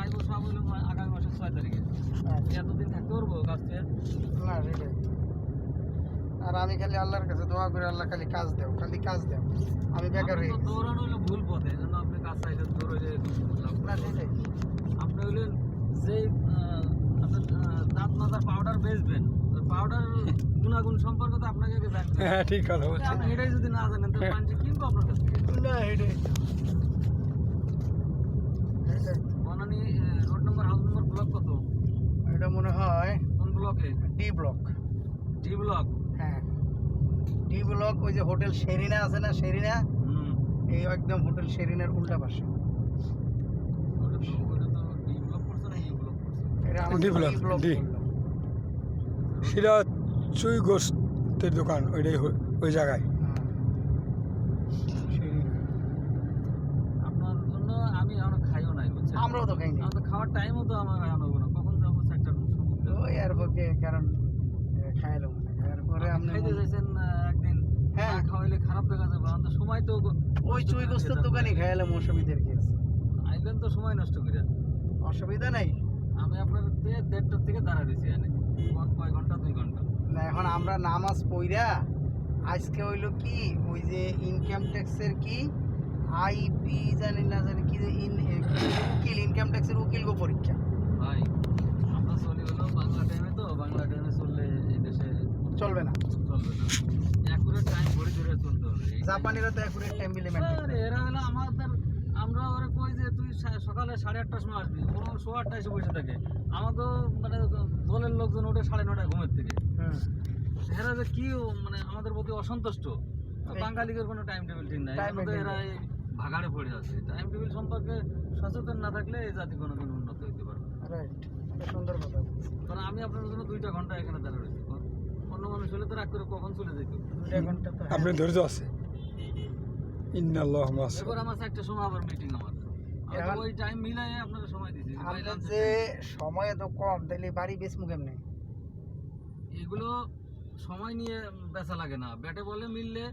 আইবো সব হইলো আগামী মাসের 6 তারিখে। এতদিন থাকতে পারবো কাজ থেকে? না সেটাই। আর আমি খালি আল্লাহর কাছে দোয়া করি, আল্লাহ খালি কাজ দেও, খালি কাজ দেও। আমি বেকার হয়ে গেছি। দৌড়ানো হইলো ভুল পথে, এই জন্য আপনি কাজ চাইলে দৌড়ে না সেটাই। আপনি হইলেন যে আপনার দাঁত মাজার পাউডার বেচবেন, পাউডার গুণাগুণ সম্পর্কে তো আপনাকে আগে জানতে হবে। হ্যাঁ ঠিক কথা বলছেন। আপনি এটাই যদি না জানেন তো মানুষ কিনবো আপনার কাছ থেকে? না সেটাই। সেটাই। বনানী রোড নম্বর, হাউস নম্বর, ব্লক কত? এটা মনে হয় কোন ব্লকে? D block. D block. হ্যাঁ ডি ব্লক, ওই যে হোটেল শেরিনা আছে না, শেরিনা, এই একদম হোটেল শেরিনার উল্টা পাশে। ওটা তো ডি ব্লক করছে না ইউ ব্লক করছে? এটা আমাদের D block, D block D. বললো। সেটা চুই গোস্তের দোকান ওইটাই ওই জায়গায়। হ্যাঁ। শেরিনা। আপনার জন্য আমি এখনো খাইও নাই, বুঝছেন? আমরাও তো খাইনি। আমার তো খাওয়ার টাইমও তো আমার এখন হবো না, কখন যাবো 4টার মধ্যে? ওই আর পক্ষে কারণ খাইলো মনে হয়। এরপরে আপনি আপনি খাইতে চাইছেন একদিন, হ্যাঁ। না খাওয়াইলে খারাপ দেখা যাবে, আমার তো সময় তো ওই চুই গোস্তের দোকানে খাইলে মৌসুমিদের কেস, আইবেন তো সময় নষ্ট করে। অসুবিধা নাই। আমি আপনার 1:30টার থেকে দাঁড়া দিছি এনে, কয় ঘন্টা? 2 ঘন্টা। না এখন আমরা নামাজ পইরা আজকে হইলো কি ওই যে ইনকাম ট্যাক্সের কি আইপি জানি না জানি কি যে উকিল, ইনকাম ট্যাক্সের উকিল গো পরীক্ষা। ভাই আমরা চলি হলো বাংলা টাইমে, তো বাংলা টাইমে চললে এই দেশে চলবে না। চলবে না, অ্যাকুরেট টাইম ঘড়ি ধরে চলতে হবে। জাপানিরা তো একুরেট টাইম মেনটেন আরে এরা হলো আমাদের, আমরা ওরা কই যে তুই সকালে 8:30টার সময় আসবি, ও 8:30 এসে বসে থাকে। আমাকেও মানে দলের লোকজন ওঠে 9:30 ঘুমের থেকে। এরা যে কি মানে আমাদের প্রতি অসন্তুষ্ট। বাঙালিদের কোনো টাইম টেবিল ঠিক নাই, Time আমাদের table এরা এই ভাগাড়ে পড়ে আছে। টাইম টেবিল সম্পর্কে সচেতন না থাকলে এই জাতি কোনোদিন উন্নত হইতে পারবে না। রাইট, সুন্দর কথা বলছি। কারণ আমি আপনার জন্য 2টা ঘন্টা এখানে দাঁড়া রয়েছি, অন্য মানুষ হলে তো রাগ করে কখন চলে যেত। 2 ঘন্টা তো আপনার ধৈর্য আছে। ইন্নাল্লাহ মাস। এবার আমার 4টার সময় আবার মিটিং আমার, আমি তো ওই টাইম মিলাই আপনাকে সময় দিছি। আমরা যে সময় তো কম, তাইলে বাড়ি বেচমু কেমনে? এগুলো সময় নিয়ে বেচা লাগে না, ব্যাটে বলে মিললে